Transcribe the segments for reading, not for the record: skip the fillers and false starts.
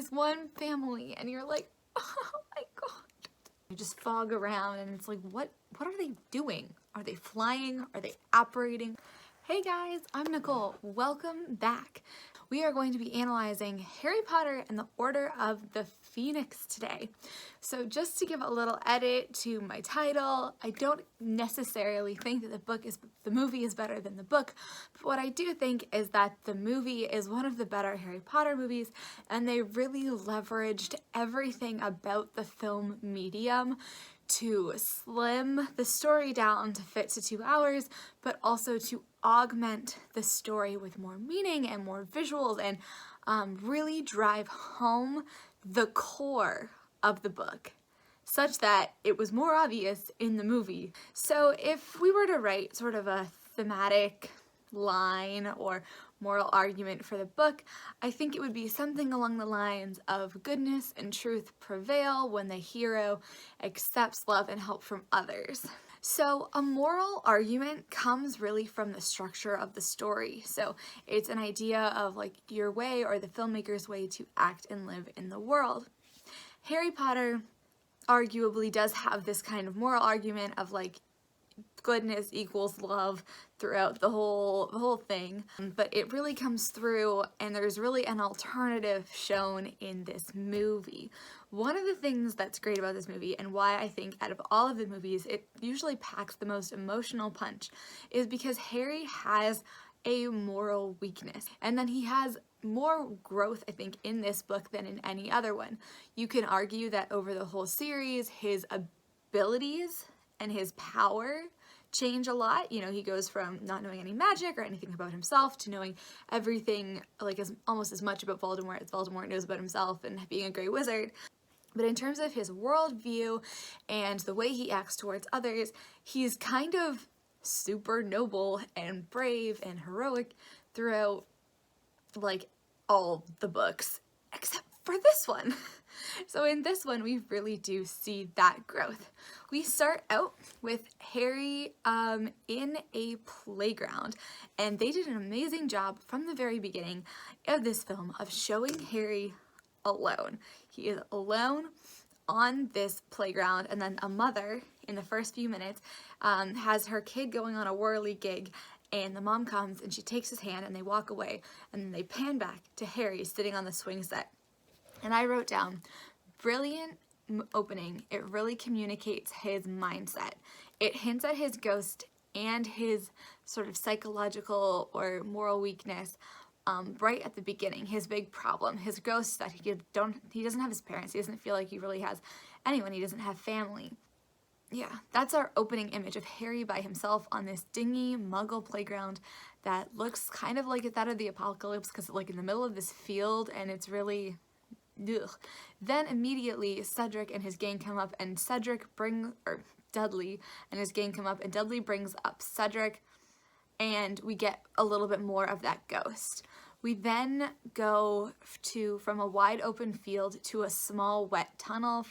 his one family, and you're like, oh my god. You just fog around and it's like, what are they doing? Are they flying? Are they apparating? Hey guys, I'm Nicole. Welcome back. We are going to be analyzing Harry Potter and the Order of the Phoenix today. So just to give a little edit to my title, I don't necessarily think that the movie is better than the book, but what I do think is that the movie is one of the better Harry Potter movies, and they really leveraged everything about the film medium to slim the story down to fit to 2 hours, but also to augment the story with more meaning and more visuals and really drive home the core of the book such that it was more obvious in the movie. So if we were to write sort of a thematic line or moral argument for the book, I think it would be something along the lines of goodness and truth prevail when the hero accepts love and help from others. So a moral argument comes really from the structure of the story. So it's an idea of like your way or the filmmaker's way to act and live in the world. Harry Potter arguably does have this kind of moral argument of like goodness equals love throughout the whole thing, but it really comes through, and there's really an alternative shown in this movie. One of the things that's great about this movie, and why I think out of all of the movies it usually packs the most emotional punch, is because Harry has a moral weakness, and then he has more growth, I think, in this book than in any other one. You can argue that over the whole series his abilities and his power change a lot. You know, he goes from not knowing any magic or anything about himself to knowing everything, like almost as much about Voldemort as Voldemort knows about himself and being a great wizard. But in terms of his worldview and the way he acts towards others, he's kind of super noble and brave and heroic throughout like all the books except for this one. So in this one, we really do see that growth. We start out with Harry in a playground, and they did an amazing job from the very beginning of this film of showing Harry alone. He is alone on this playground, and then a mother in the first few minutes has her kid going on a whirly gig, and the mom comes and she takes his hand and they walk away, and then they pan back to Harry sitting on the swing set. And I wrote down, brilliant opening. It really communicates his mindset. It hints at his ghost and his sort of psychological or moral weakness right at the beginning. His big problem, his ghost, that he doesn't have his parents. He doesn't feel like he really has anyone. He doesn't have family. Yeah, that's our opening image of Harry by himself on this dingy muggle playground that looks kind of like that of the apocalypse, because it's like in the middle of this field and it's really ugh. Then immediately Cedric and his gang come up, and Dudley and his gang come up, and Dudley brings up Cedric, and we get a little bit more of that ghost. We then go from a wide open field to a small wet tunnel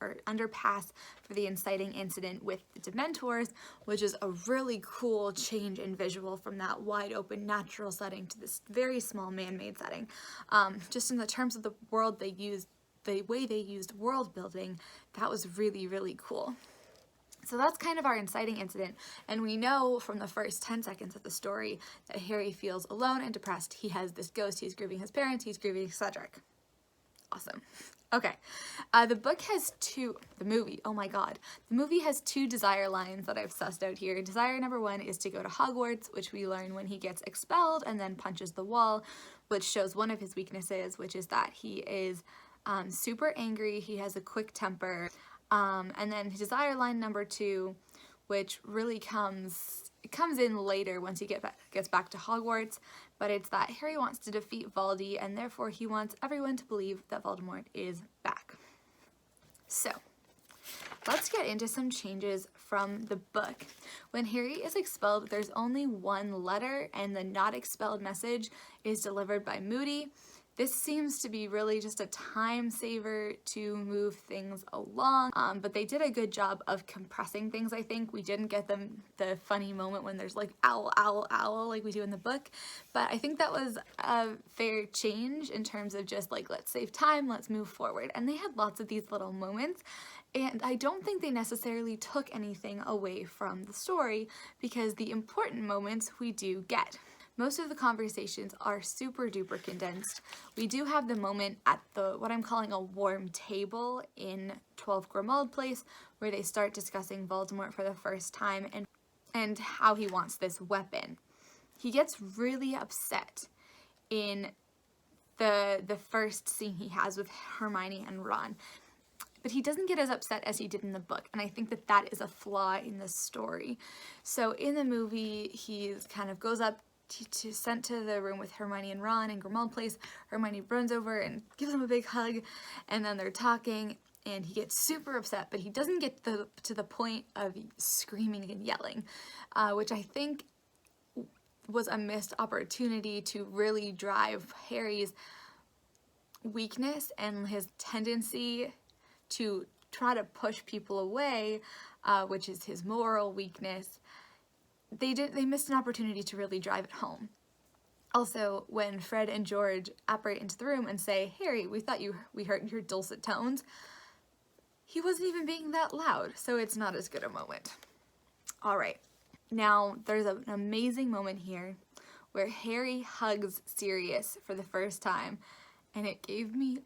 or underpass for the inciting incident with the Dementors, which is a really cool change in visual from that wide open natural setting to this very small man-made setting. Just in the terms of the world they used, the way they used world building, that was really, really cool. So that's kind of our inciting incident, and we know from the first 10 seconds of the story that Harry feels alone and depressed. He has this ghost, he's grieving his parents, he's grieving Cedric. Awesome. Okay, the movie has 2 desire lines that I've sussed out here. Desire number 1 is to go to Hogwarts, which we learn when he gets expelled and then punches the wall, which shows one of his weaknesses, which is that he is super angry, he has a quick temper. And then desire line number 2, which really comes in later once he gets back to Hogwarts, but it's that Harry wants to defeat Voldy, and therefore he wants everyone to believe that Voldemort is back. So, let's get into some changes from the book. When Harry is expelled, there's only one letter, and the not expelled message is delivered by Moody. This seems to be really just a time saver to move things along, but they did a good job of compressing things, I think. We didn't get the funny moment when there's like owl, owl, owl like we do in the book, but I think that was a fair change in terms of just like, let's save time, let's move forward. And they had lots of these little moments, and I don't think they necessarily took anything away from the story because the important moments we do get. Most of the conversations are super duper condensed. We do have the moment at what I'm calling a warm table in 12 Grimmauld Place, where they start discussing Voldemort for the first time and how he wants this weapon. He gets really upset in the first scene he has with Hermione and Ron, but he doesn't get as upset as he did in the book, and I think that that is a flaw in the story. So in the movie, he kind of goes up sent to the room with Hermione and Ron in Grimmauld Place. Hermione runs over and gives him a big hug, and then they're talking, and he gets super upset, but he doesn't get to the point of screaming and yelling, which I think was a missed opportunity to really drive Harry's weakness and his tendency to try to push people away, which is his moral weakness. They missed an opportunity to really drive it home. Also, when Fred and George apparate into the room and say, "Harry, we thought we heard your dulcet tones," he wasn't even being that loud, so it's not as good a moment. All right, now there's an amazing moment here where Harry hugs Sirius for the first time, and it gave me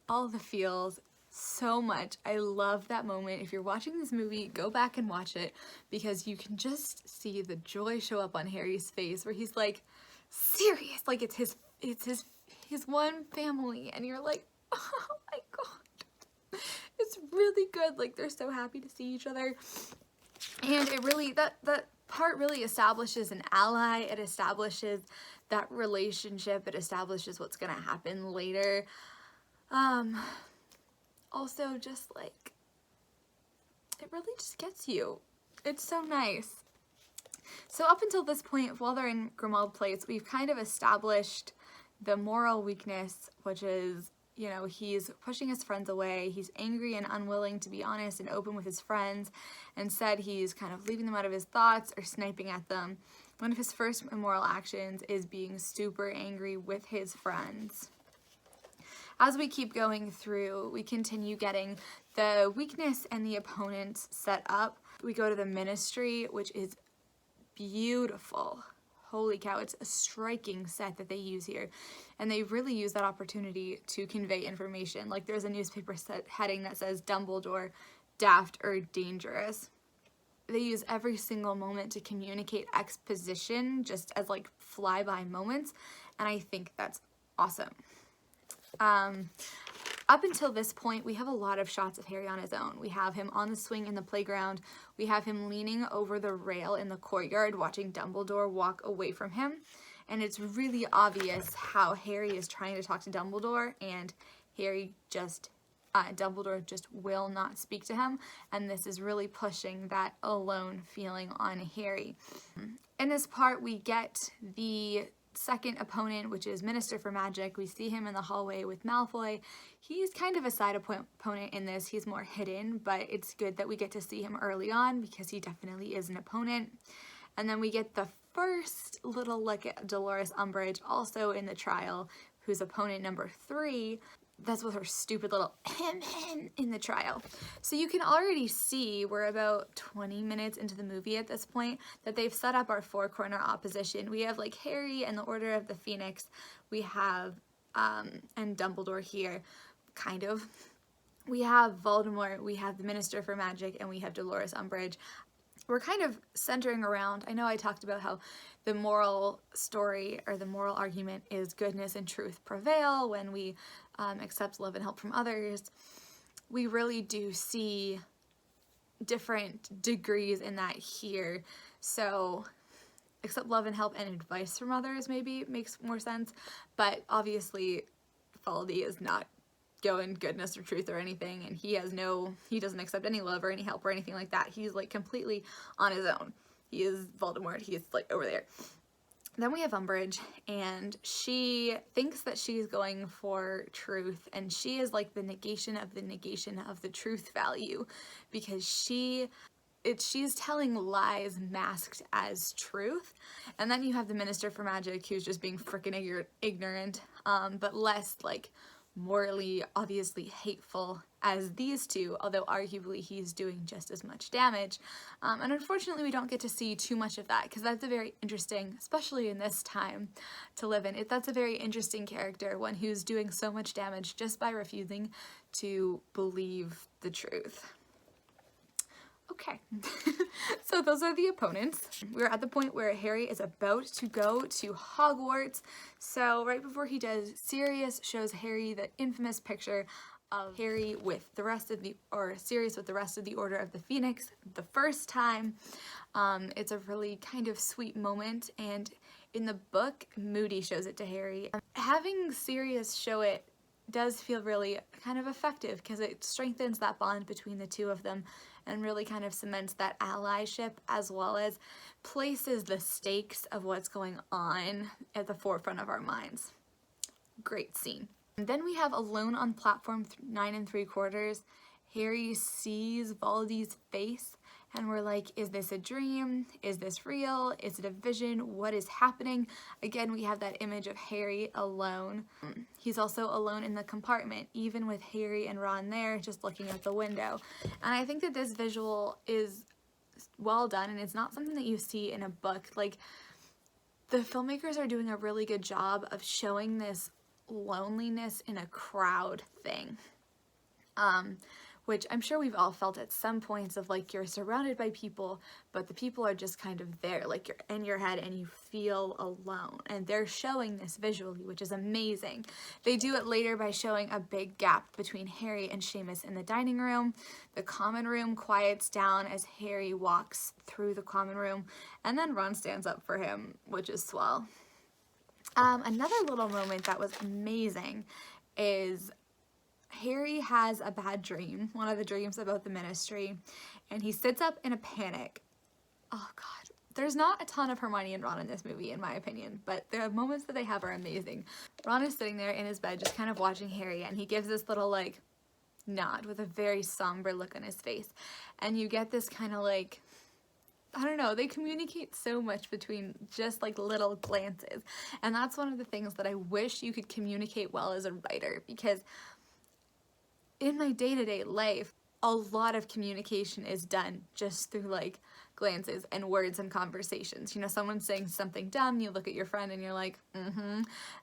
all the feels so much. I love that moment. If you're watching this movie, go back and watch it, because you can just see the joy show up on Harry's face where he's like, Sirius, like it's his one family, and you're like, oh my god, it's really good. Like, they're so happy to see each other, and it really, that part really establishes an ally. It establishes that relationship. It establishes what's gonna happen later. Also, just like, it really just gets you. It's so nice. So up until this point, while they're in Grimmauld Place, we've kind of established the moral weakness, which is, you know, he's pushing his friends away. He's angry and unwilling to be honest and open with his friends. Instead, he's kind of leaving them out of his thoughts or sniping at them. One of his first immoral actions is being super angry with his friends. As we keep going through, we continue getting the weakness and the opponents set up. We go to the Ministry, which is beautiful. Holy cow, it's a striking set that they use here. And they really use that opportunity to convey information. Like, there's a newspaper heading that says Dumbledore, daft or dangerous. They use every single moment to communicate exposition, just as like flyby moments, and I think that's awesome. Up until this point, we have a lot of shots of Harry on his own. We have him on the swing in the playground. We have him leaning over the rail in the courtyard, watching Dumbledore walk away from him. And it's really obvious how Harry is trying to talk to Dumbledore, and Dumbledore just will not speak to him. And this is really pushing that alone feeling on Harry. In this part, we get the second opponent, which is Minister for Magic. We see him in the hallway with Malfoy. He's kind of a side opponent in this. He's more hidden, but it's good that we get to see him early on because he definitely is an opponent. And then we get the first little look at Dolores Umbridge, also in the trial, who's opponent number 3. That's with her stupid little in the trial. So you can already see, we're about 20 minutes into the movie at this point, that they've set up our 4-corner opposition. We have like Harry and the Order of the Phoenix. We have, and Dumbledore here, kind of. We have Voldemort, we have the Minister for Magic, and we have Dolores Umbridge. We're kind of centering around, I know I talked about how the moral story or the moral argument is goodness and truth prevail when we accept love and help from others. We really do see different degrees in that here. So accept love and help and advice from others maybe makes more sense, but obviously Faldy is not going goodness or truth or anything, and he doesn't accept any love or any help or anything like that. He's like completely on his own. He is Voldemort. He is like over there. Then we have Umbridge, and she thinks that she's going for truth, and she is like the negation of the truth value, because she's telling lies masked as truth. And then you have the Minister for Magic, who's just being freaking ignorant, but less like morally obviously hateful as these two, although arguably he's doing just as much damage. And unfortunately we don't get to see too much of that, because that's a very interesting, especially in this time to live in, that's a very interesting character, one who's doing so much damage just by refusing to believe the truth. Okay, so those are the opponents. We're at the point where Harry is about to go to Hogwarts. So right before he does, Sirius shows Harry the infamous picture of Harry with the rest of Sirius with the rest of the Order of the Phoenix the first time. It's a really kind of sweet moment, and in the book, Moody shows it to Harry. Having Sirius show it does feel really kind of effective, because it strengthens that bond between the two of them and really kind of cements that allyship, as well as places the stakes of what's going on at the forefront of our minds. Great scene. And then we have alone on platform 9 3/4. Harry sees Baldy's face, and we're like, is this a dream? Is this real? Is it a vision? What is happening? Again, we have that image of Harry alone. He's also alone in the compartment, even with Harry and Ron there, just looking out the window. And I think that this visual is well done, and it's not something that you see in a book. Like, the filmmakers are doing a really good job of showing this loneliness in a crowd thing. Which I'm sure we've all felt at some points, of like, you're surrounded by people, but the people are just kind of there, like you're in your head and you feel alone. And they're showing this visually, which is amazing. They do it later by showing a big gap between Harry and Seamus in the dining room. The common room quiets down as Harry walks through the common room, and then Ron stands up for him, which is swell. Another little moment that was amazing is Harry has a bad dream, one of the dreams about the Ministry, and he sits up in a panic. Oh god, there's not a ton of Hermione and Ron in this movie, in my opinion, but the moments that they have are amazing. Ron is sitting there in his bed just kind of watching Harry, and he gives this little like nod with a very somber look on his face, and you get this kind of like, I don't know, they communicate so much between just like little glances, and that's one of the things that I wish you could communicate well as a writer, because in my day-to-day life, a lot of communication is done just through like glances and words and conversations. You know, someone's saying something dumb, you look at your friend and you're like,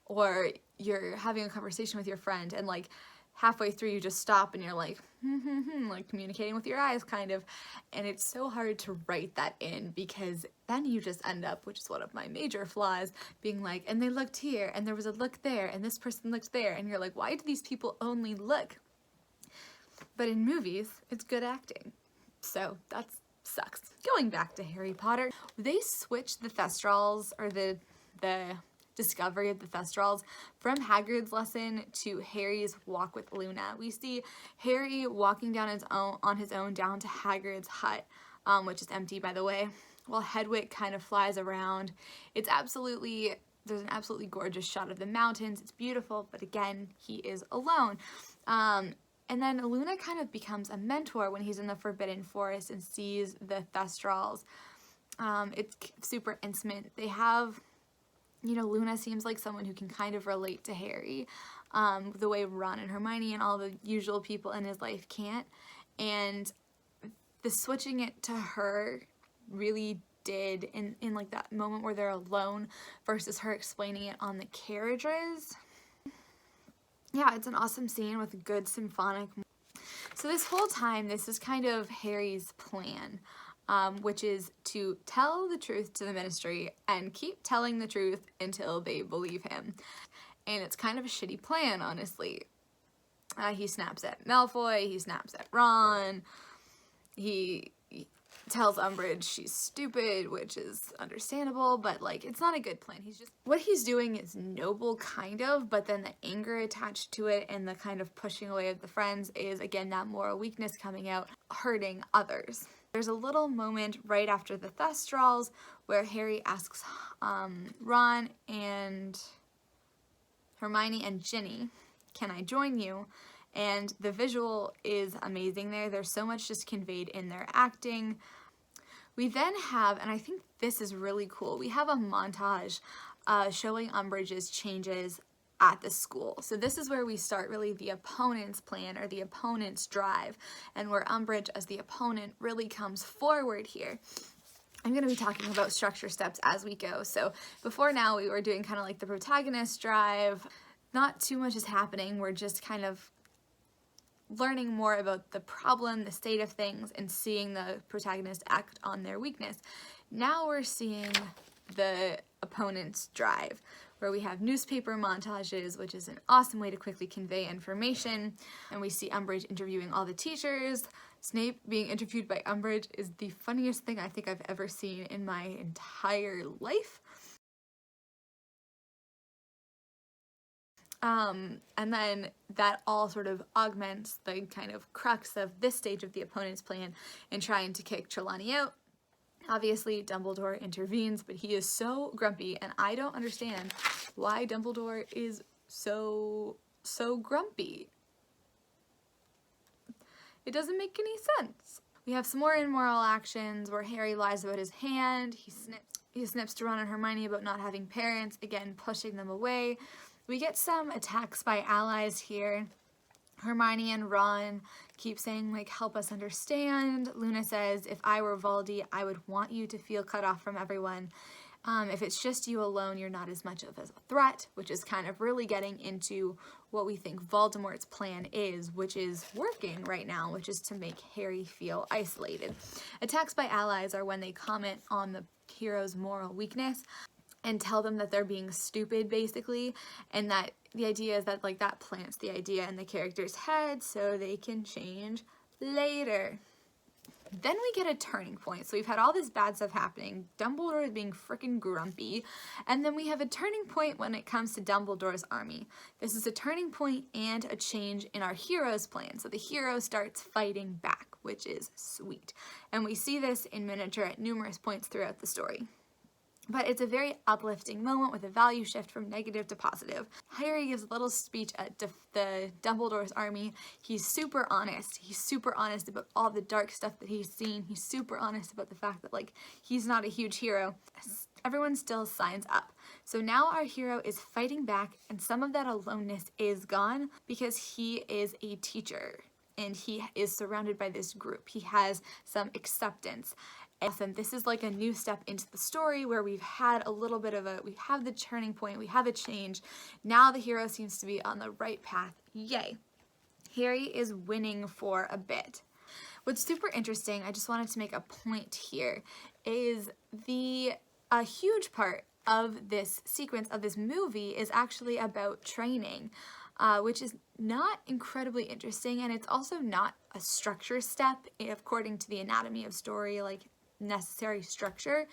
or you're having a conversation with your friend and like halfway through you just stop and you're like, like communicating with your eyes kind of. And it's so hard to write that in, because then you just end up, which is one of my major flaws, being like, and they looked here and there was a look there and this person looked there, and you're like, why do these people only look? But in movies, it's good acting. So that sucks. Going back to Harry Potter, they switched the Thestrals, or the discovery of the Thestrals, from Hagrid's lesson to Harry's walk with Luna. We see Harry walking down on his own down to Hagrid's hut, which is empty, by the way, while Hedwig kind of flies around. There's an absolutely gorgeous shot of the mountains. It's beautiful, but again, he is alone. And then Luna kind of becomes a mentor when he's in the Forbidden Forest and sees the Thestrals. It's super intimate. They have, you know, Luna seems like someone who can kind of relate to Harry, the way Ron and Hermione and all the usual people in his life can't. And the switching it to her really did, in like that moment where they're alone versus her explaining it on the carriages. Yeah, it's an awesome scene with a good symphonic. So this whole time, this is kind of Harry's plan, which is to tell the truth to the Ministry and keep telling the truth until they believe him. And it's kind of a shitty plan, honestly. He snaps at Malfoy, he snaps at Ron, he tells Umbridge she's stupid, which is understandable, but like, it's not a good plan. What he's doing is noble, kind of, but then the anger attached to it and the kind of pushing away of the friends is, again, that moral weakness coming out, hurting others. There's a little moment right after the Thestrals where Harry asks Ron and Hermione and Ginny, "Can I join you?" And the visual is amazing there. There's so much just conveyed in their acting. We then have, and I think this is really cool, we have a montage showing Umbridge's changes at the school. So this is where we start really the opponent's plan or the opponent's drive, and where Umbridge as the opponent really comes forward here. I'm going to be talking about structure steps as we go. So before now we were doing kind of like the protagonist drive. Not too much is happening. We're just kind of learning more about the problem, the state of things, and seeing the protagonist act on their weakness. Now we're seeing the opponent's drive, where we have newspaper montages, which is an awesome way to quickly convey information. And we see Umbridge interviewing all the teachers. Snape being interviewed by Umbridge is the funniest thing I think I've ever seen in my entire life. And then that all sort of augments the kind of crux of this stage of the opponent's plan in trying to kick Trelawney out. Obviously, Dumbledore intervenes, but he is so grumpy, and I don't understand why Dumbledore is so grumpy. It doesn't make any sense. We have some more immoral actions where Harry lies about his hand. He snips to Ron and Hermione about not having parents, again pushing them away. We get some attacks by allies here. Hermione and Ron keep saying, like, help us understand. Luna says, if I were Voldy, I would want you to feel cut off from everyone. If it's just you alone, you're not as much of a threat, which is kind of really getting into what we think Voldemort's plan is, which is working right now, which is to make Harry feel isolated. Attacks by allies are when they comment on the hero's moral weakness and tell them that they're being stupid, basically, and that the idea is that, like, that plants the idea in the character's head so they can change later. Then we get a turning point. So we've had all this bad stuff happening. Dumbledore is being freaking grumpy. And then we have a turning point when it comes to Dumbledore's army. This is a turning point and a change in our hero's plan. So the hero starts fighting back, which is sweet. And we see this in miniature at numerous points throughout the story. But it's a very uplifting moment with a value shift from negative to positive. Harry gives a little speech at the Dumbledore's army. He's super honest. He's super honest about all the dark stuff that he's seen. He's super honest about the fact that, like, he's not a huge hero. Everyone still signs up. So now our hero is fighting back, and some of that aloneness is gone because he is a teacher and he is surrounded by this group. He has some acceptance. And this is like a new step into the story where we've had a little bit of we have the turning point, we have a change. Now the hero seems to be on the right path. Yay. Harry is winning for a bit. What's super interesting, I just wanted to make a point here, is a huge part of this sequence of this movie is actually about training, which is not incredibly interesting, and it's also not a structure step according to the anatomy of story, like necessary structure.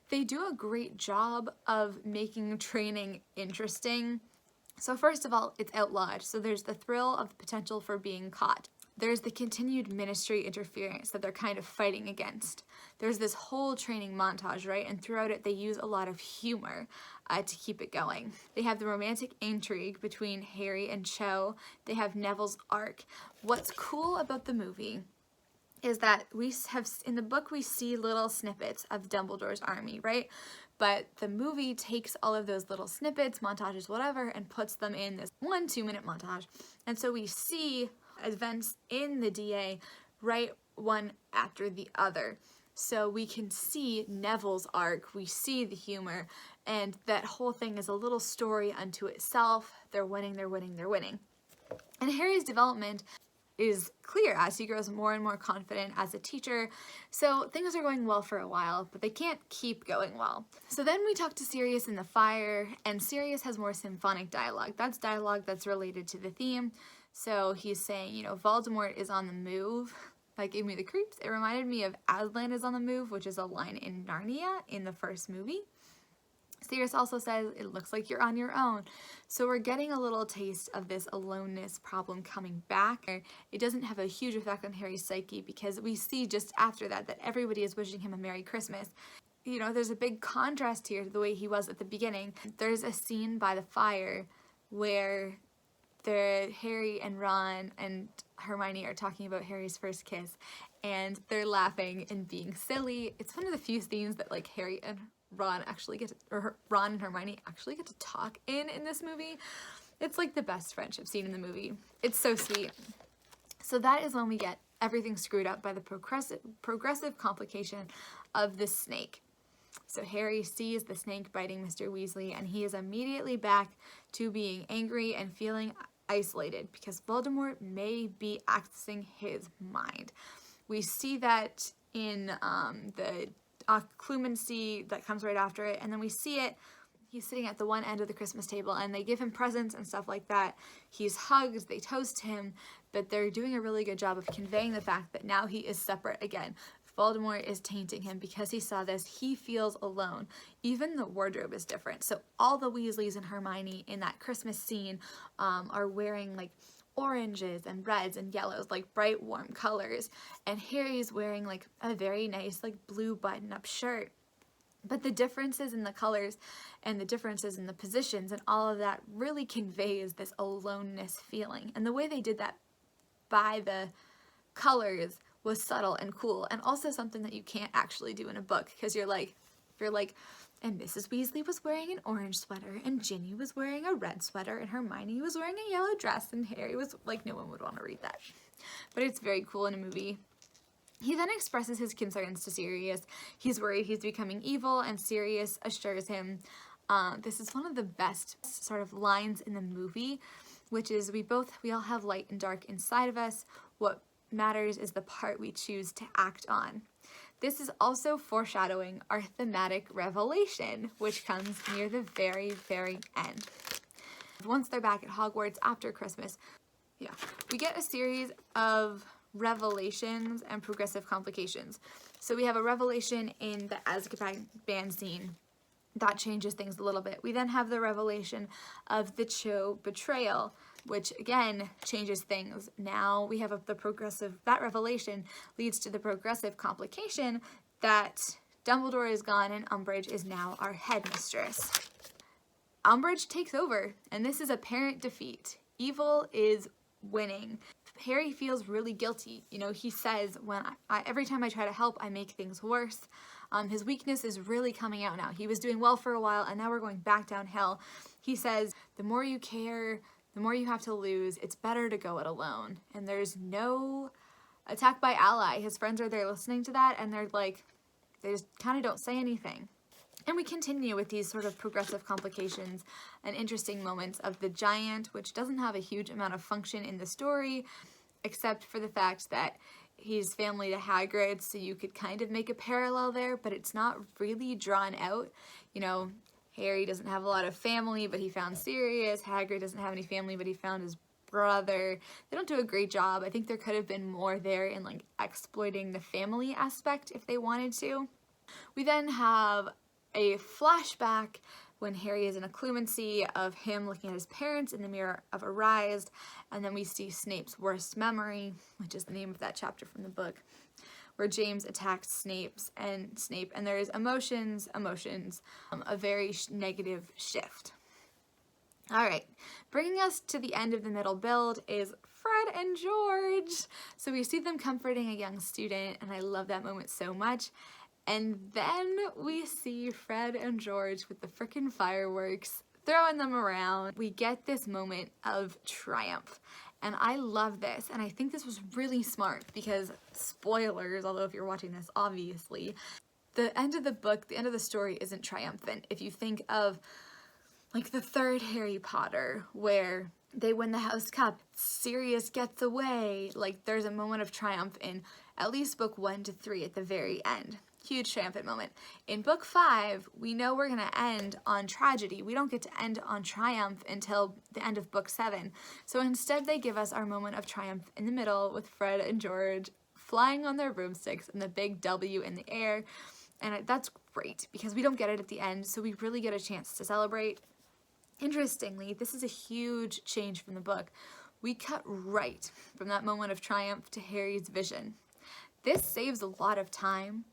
They do a great job of making training interesting. So first of all, it's outlawed. So there's the thrill of the potential for being caught. There's the continued ministry interference that they're kind of fighting against. There's this whole training montage, right? And throughout it, they use a lot of humor to keep it going. They have the romantic intrigue between Harry and Cho. They have Neville's arc. What's cool about the movie is that we have, in the book, we see little snippets of Dumbledore's army, right? But the movie takes all of those little snippets, montages, whatever, and puts them in this 1-2 minute montage. And so we see events in the DA right one after the other. So we can see Neville's arc, we see the humor, and that whole thing is a little story unto itself. They're winning, they're winning, they're winning. And Harry's development is clear as he grows more and more confident as a teacher. So things are going well for a while, but they can't keep going well. So then we talk to Sirius in the fire, and Sirius has more symphonic dialogue. That's dialogue that's related to the theme. So he's saying, you know, Voldemort is on the move. That gave me the creeps. It reminded me of Aslan is on the move, which is a line in Narnia in the first movie. Sirius also says, it looks like you're on your own. So we're getting a little taste of this aloneness problem coming back. It doesn't have a huge effect on Harry's psyche because we see just after that everybody is wishing him a Merry Christmas. You know, there's a big contrast here to the way he was at the beginning. There's a scene by the fire where Harry and Ron and Hermione are talking about Harry's first kiss, and they're laughing and being silly. It's one of the few scenes that like Harry and Ron actually get to, or Ron and Hermione actually get to talk in this movie. It's like the best friendship scene in the movie. It's so sweet. So that is when we get everything screwed up by the progressive complication of the snake. So Harry sees the snake biting Mr. Weasley, and he is immediately back to being angry and feeling isolated because Voldemort may be accessing his mind. We see that in the occlumency that comes right after it, and then we see it. He's sitting at the one end of the Christmas table, and they give him presents and stuff like that. He's hugged, they toast him, but they're doing a really good job of conveying the fact that now he is separate again. Voldemort is tainting him because he saw this. He feels alone. Even the wardrobe is different. So all the Weasleys and Hermione in that Christmas scene are wearing like oranges and reds and yellows, like bright warm colors, and Harry's wearing like a very nice like blue button-up shirt. But the differences in the colors and the differences in the positions and all of that really conveys this aloneness feeling. And the way they did that by the colors was subtle and cool, and also something that you can't actually do in a book, because you're like, and Mrs. Weasley was wearing an orange sweater, and Ginny was wearing a red sweater, and Hermione was wearing a yellow dress, and Harry was like, no one would want to read that. But it's very cool in a movie. He then expresses his concerns to Sirius. He's worried he's becoming evil, and Sirius assures him this is one of the best sort of lines in the movie, which is we all have light and dark inside of us. What matters is the part we choose to act on. This is also foreshadowing our thematic revelation, which comes near the very, very end. Once they're back at Hogwarts after Christmas, we get a series of revelations and progressive complications. So we have a revelation in the Azkaban scene. That changes things a little bit. We then have the revelation of the Cho betrayal, which again changes things. Now we have that revelation leads to the progressive complication that Dumbledore is gone and Umbridge is now our headmistress. Umbridge takes over, and this is apparent defeat. Evil is winning. Harry feels really guilty. You know, he says, every time I try to help, I make things worse. His weakness is really coming out now. He was doing well for a while, and now we're going back downhill. He says, the more you care, the more you have to lose. It's better to go it alone. And there's no attack by ally. His friends are there listening to that, and they're like, they just kind of don't say anything. And we continue with these sort of progressive complications and interesting moments of the giant, which doesn't have a huge amount of function in the story, except for the fact that he's family to Hagrid, so you could kind of make a parallel there, but it's not really drawn out. You know, Harry doesn't have a lot of family, but he found Sirius. Hagrid doesn't have any family, but he found his brother. They don't do a great job. I think there could have been more there in like exploiting the family aspect if they wanted to. We then have a flashback when Harry is in occlumency of him looking at his parents in the Mirror of Arise, and then we see Snape's worst memory, which is the name of that chapter from the book, where James attacks Snape, and there's emotions, a very negative shift. All right, bringing us to the end of the middle build is Fred and George. So we see them comforting a young student, and I love that moment so much. And then we see Fred and George with the frickin' fireworks, throwing them around. We get this moment of triumph. And I love this. And I think this was really smart because, spoilers, although if you're watching this, obviously, the end of the book, the end of the story isn't triumphant. If you think of like the third Harry Potter, where they win the House Cup, Sirius gets away, like there's a moment of triumph in at least book 1 to 3 at the very end. Huge triumphant moment. In book 5, we know we're going to end on tragedy. We don't get to end on triumph until the end of book 7. So instead they give us our moment of triumph in the middle with Fred and George flying on their broomsticks and the big W in the air. And that's great because we don't get it at the end, so we really get a chance to celebrate. Interestingly, this is a huge change from the book. We cut right from that moment of triumph to Harry's vision. This saves a lot of time,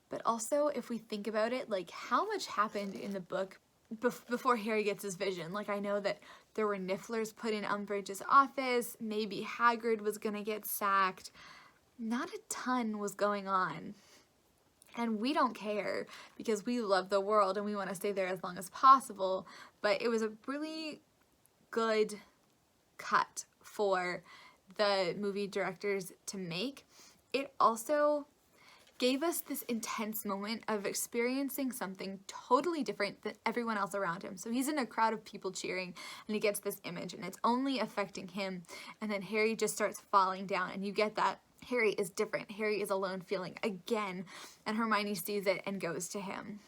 but also if we think about it, like how much happened in the book before Harry gets his vision. Like I know that there were Nifflers put in Umbridge's office, maybe Hagrid was gonna get sacked. Not a ton was going on. And we don't care because we love the world and we want to stay there as long as possible. But it was a really good cut for the movie directors to make. It also gave us this intense moment of experiencing something totally different than everyone else around him. So he's in a crowd of people cheering and he gets this image and it's only affecting him. And then Harry just starts falling down and you get that Harry is different. Harry is alone feeling again, and Hermione sees it and goes to him.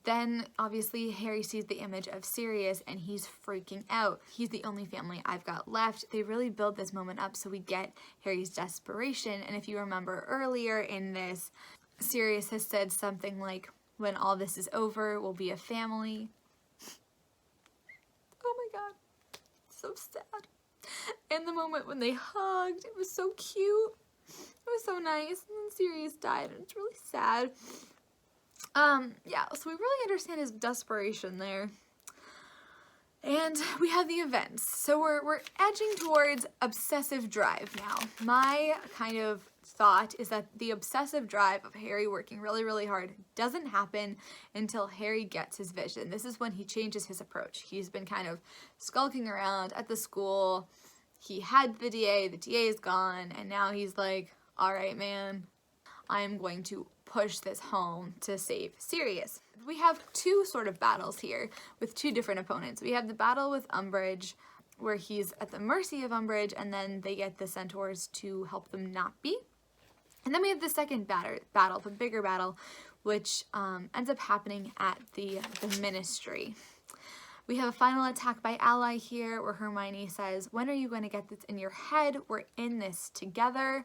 Then, obviously, Harry sees the image of Sirius, and he's freaking out. He's the only family I've got left. They really build this moment up so we get Harry's desperation, and if you remember earlier in this, Sirius has said something like, when all this is over, we'll be a family. Oh my god, so sad. And the moment when they hugged, it was so cute. It was so nice, and then Sirius died, and it's really sad. Yeah, so we really understand his desperation there. And we have the events. So we're edging towards obsessive drive now. My kind of thought is that the obsessive drive of Harry working really, really hard doesn't happen until Harry gets his vision. This is when he changes his approach. He's been kind of skulking around at the school. He had the DA is gone, and now he's like, all right, man, I'm going to push this home to save Sirius. We have two sort of battles here with two different opponents. We have the battle with Umbridge, where he's at the mercy of Umbridge, and then they get the Centaurs to help them not be. And then we have the second battle, the bigger battle, which ends up happening at the Ministry. We have a final attack by Ally here where Hermione says, when are you going to get this in your head? We're in this together.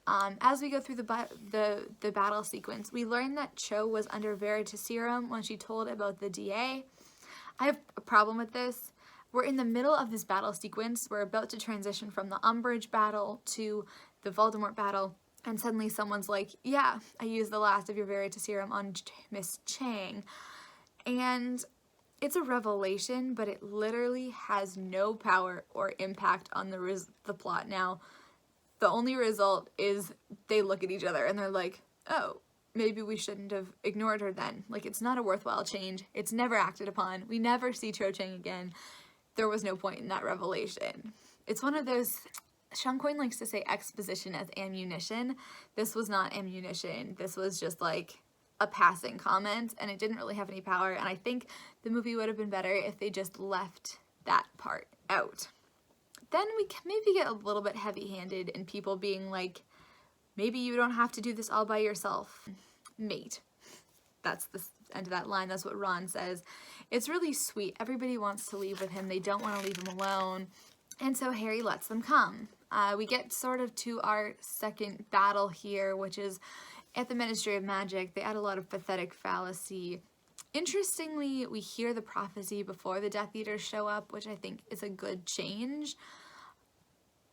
As we go through the battle sequence, we learn that Cho was under Veritaserum when she told about the DA. I have a problem with this. We're in the middle of this battle sequence. We're about to transition from the Umbridge battle to the Voldemort battle. And suddenly someone's like, yeah, I used the last of your Veritaserum on Miss Chang. And it's a revelation, but it literally has no power or impact on the plot. Now, the only result is they look at each other and they're like, oh, maybe we shouldn't have ignored her then. Like, it's not a worthwhile change. It's never acted upon. We never see Cho Chang again. There was no point in that revelation. It's one of those, Sean Coyne likes to say exposition as ammunition. This was not ammunition. This was just like a passing comment, and it didn't really have any power, and I think the movie would have been better if they just left that part out. Then we can maybe get a little bit heavy-handed in people being like, maybe you don't have to do this all by yourself, mate. That's the end of that line. That's what Ron says. It's really sweet. Everybody wants to leave with him. They don't want to leave him alone. And so Harry lets them come. We get sort of to our second battle here, which is at the Ministry of Magic. They add a lot of pathetic fallacy. Interestingly, we hear the prophecy before the Death Eaters show up, which I think is a good change.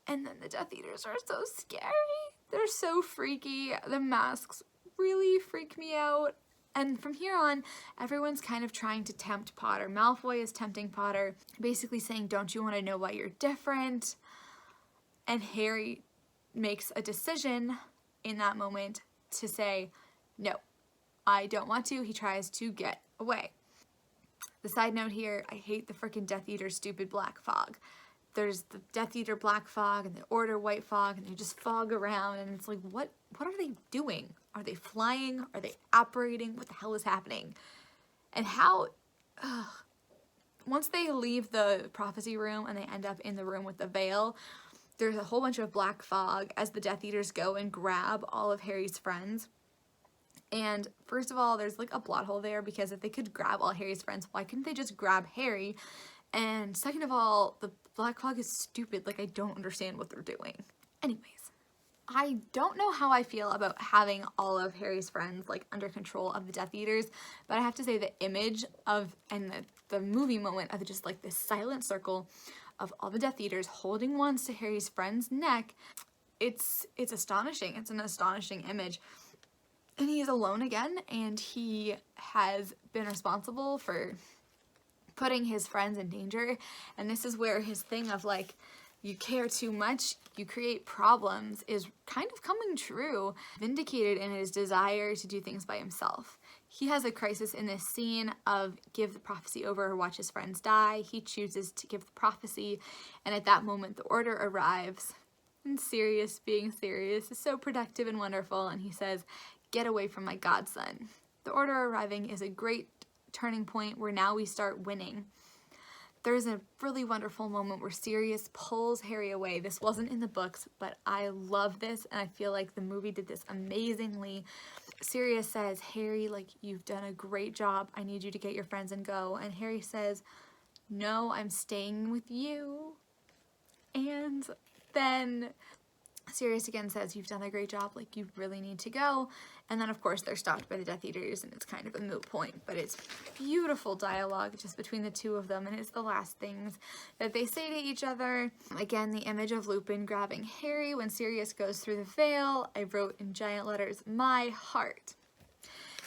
And then the Death Eaters are so scary. They're so freaky. The masks really freak me out. And from here on, everyone's kind of trying to tempt Potter. Malfoy is tempting Potter, basically saying, don't you want to know why you're different? And Harry makes a decision in that moment to say, no, I don't want to. He tries to get away. The side note here, I hate the frickin' Death Eater stupid black fog. There's the Death Eater black fog and the Order white fog, and they just fog around, and it's like, what are they doing? Are they flying? Are they apparating? What the hell is happening? And how, once they leave the prophecy room and they end up in the room with the veil, there's a whole bunch of black fog as the Death Eaters go and grab all of Harry's friends. And first of all, there's like a plot hole there, because if they could grab all Harry's friends, why couldn't they just grab Harry? And second of all, the black fog is stupid. Like, I don't understand what they're doing. Anyways, I don't know how I feel about having all of Harry's friends like under control of the Death Eaters, but I have to say the image of, and the movie moment of just like this silent circle of all the Death Eaters holding wands to Harry's friend's neck, it's astonishing. It's an astonishing image. And he is alone again, and he has been responsible for putting his friends in danger. And this is where his thing of like, you care too much, you create problems, is kind of coming true. Vindicated in his desire to do things by himself. He has a crisis in this scene of give the prophecy over or watch his friends die. He chooses to give the prophecy, and at that moment the order arrives. And Sirius, being Sirius, is so productive and wonderful, and he says, get away from my godson. The order arriving is a great turning point where now we start winning. There's a really wonderful moment where Sirius pulls Harry away. This wasn't in the books, but I love this, and I feel like the movie did this amazingly. Sirius says, Harry, like, you've done a great job. I need you to get your friends and go. And Harry says, no, I'm staying with you. And then Sirius again says, you've done a great job, like, you really need to go. And then, of course, they're stopped by the Death Eaters, and it's kind of a moot point, but it's beautiful dialogue just between the two of them, and it's the last things that they say to each other. Again, the image of Lupin grabbing Harry when Sirius goes through the veil. I wrote in giant letters, my heart.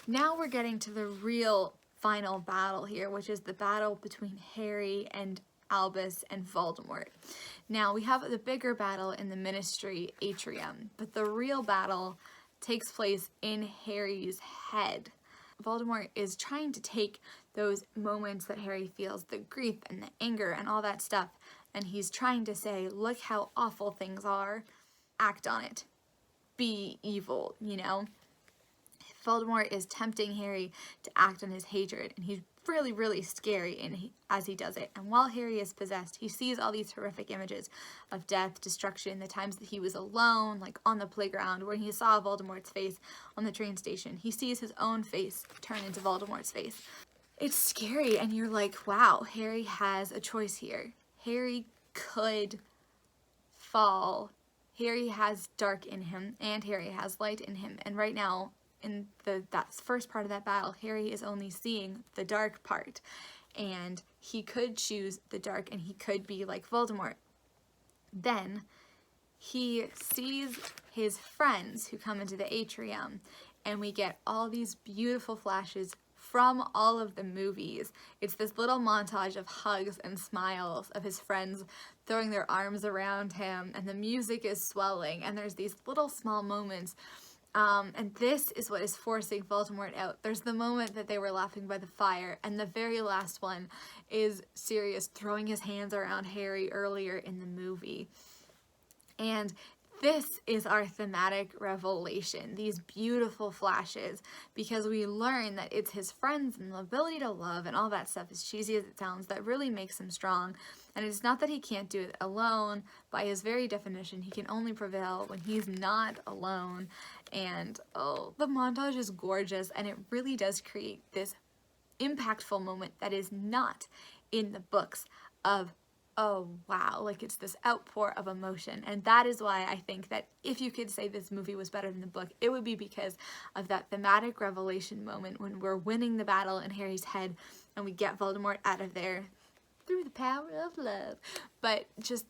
Now we're getting to the real final battle here, which is the battle between Harry and Albus and Voldemort. Now, we have the bigger battle in the Ministry Atrium, but the real battle takes place in Harry's head. Voldemort is trying to take those moments that Harry feels, the grief and the anger and all that stuff, and he's trying to say, look how awful things are, act on it, be evil, you know? Voldemort is tempting Harry to act on his hatred, and he's really, really scary as he does it. And while Harry is possessed, he sees all these horrific images of death, destruction, the times that he was alone, like on the playground, where he saw Voldemort's face on the train station. He sees his own face turn into Voldemort's face. It's scary, and you're like, wow, Harry has a choice here. Harry could fall. Harry has dark in him, and Harry has light in him. And right now, in that first part of that battle, Harry is only seeing the dark part, and he could choose the dark, and he could be like Voldemort. Then he sees his friends who come into the atrium, and we get all these beautiful flashes from all of the movies. It's this little montage of hugs and smiles of his friends throwing their arms around him, and the music is swelling, and there's these little small moments. And this is what is forcing Voldemort out. There's the moment that they were laughing by the fire, and the very last one is Sirius throwing his hands around Harry earlier in the movie. And this is our thematic revelation, these beautiful flashes, because we learn that it's his friends and the ability to love and all that stuff, as cheesy as it sounds, that really makes him strong. And it's not that he can't do it alone. By his very definition, he can only prevail when he's not alone. And oh, the montage is gorgeous, and it really does create this impactful moment that is not in the books of, oh wow, like it's this outpour of emotion. And that is why I think that if you could say this movie was better than the book, it would be because of that thematic revelation moment when we're winning the battle in Harry's head and we get Voldemort out of there through the power of love. But just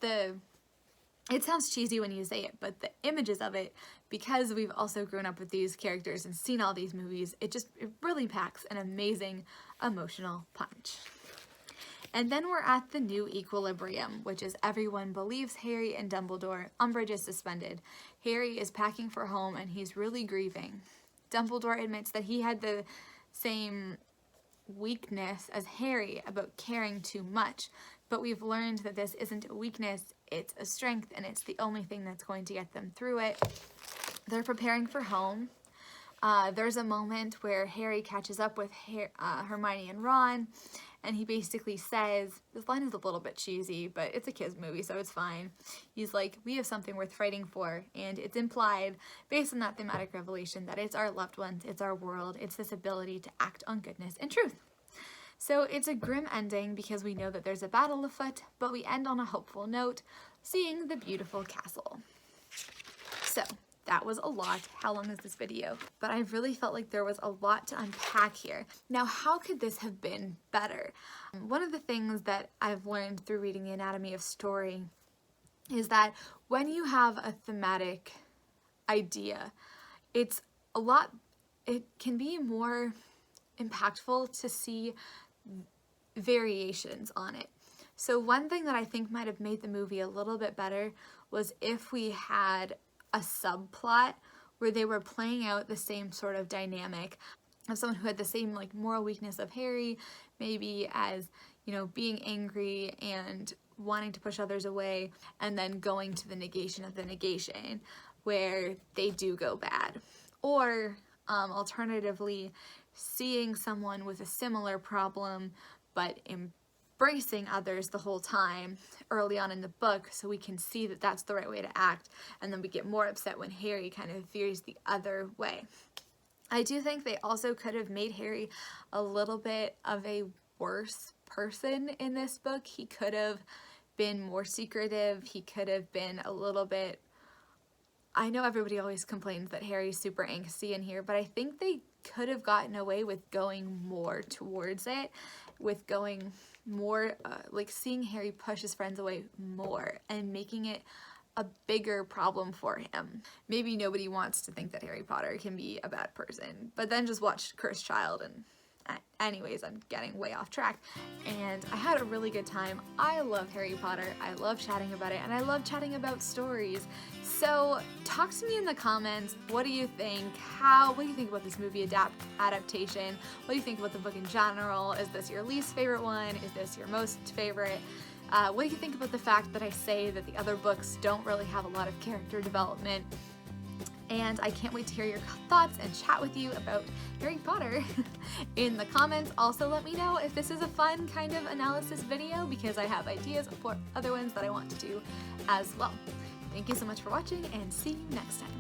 it sounds cheesy when you say it, but the images of it, because we've also grown up with these characters and seen all these movies, it really packs an amazing emotional punch. And then we're at the new equilibrium, which is everyone believes Harry and Dumbledore. Umbridge is suspended. Harry is packing for home, and he's really grieving. Dumbledore admits that he had the same weakness as Harry about caring too much, but we've learned that this isn't a weakness, it's a strength, and it's the only thing that's going to get them through it. They're preparing for home. There's a moment where Harry catches up with Hermione and Ron, and he basically says, this line is a little bit cheesy, but it's a kids movie, so it's fine. He's like, we have something worth fighting for, and it's implied, based on that thematic revelation, that it's our loved ones, it's our world, it's this ability to act on goodness and truth. So it's a grim ending because we know that there's a battle afoot, but we end on a hopeful note, seeing the beautiful castle. So, that was a lot. How long is this video? But I really felt like there was a lot to unpack here. Now, how could this have been better? One of the things that I've learned through reading The Anatomy of Story is that when you have a thematic idea, it can be more impactful to see variations on it. So one thing that I think might have made the movie a little bit better was if we had a subplot where they were playing out the same sort of dynamic of someone who had the same like moral weakness of Harry, maybe as, you know, being angry and wanting to push others away, and then going to the negation of the negation where they do go bad. Or alternatively, seeing someone with a similar problem but embracing others the whole time early on in the book, so we can see that that's the right way to act, and then we get more upset when Harry kind of veers the other way. I do think they also could have made Harry a little bit of a worse person in this book. He could have been more secretive. He could have been a little bit... I know everybody always complains that Harry's super angsty in here, but I think they could have gotten away with going more towards it, with going more, like seeing Harry push his friends away more and making it a bigger problem for him. Maybe nobody wants to think that Harry Potter can be a bad person, but then just watch Cursed Child and anyways, I'm getting way off track, and I had a really good time. I love Harry Potter, I love chatting about it, and I love chatting about stories. So talk to me in the comments. What do you think? What do you think about this movie adaptation? What do you think about the book in general? Is this your least favorite one? Is this your most favorite? What do you think about the fact that I say that the other books don't really have a lot of character development? And I can't wait to hear your thoughts and chat with you about Harry Potter in the comments. Also, let me know if this is a fun kind of analysis video, because I have ideas for other ones that I want to do as well. Thank you so much for watching, and see you next time.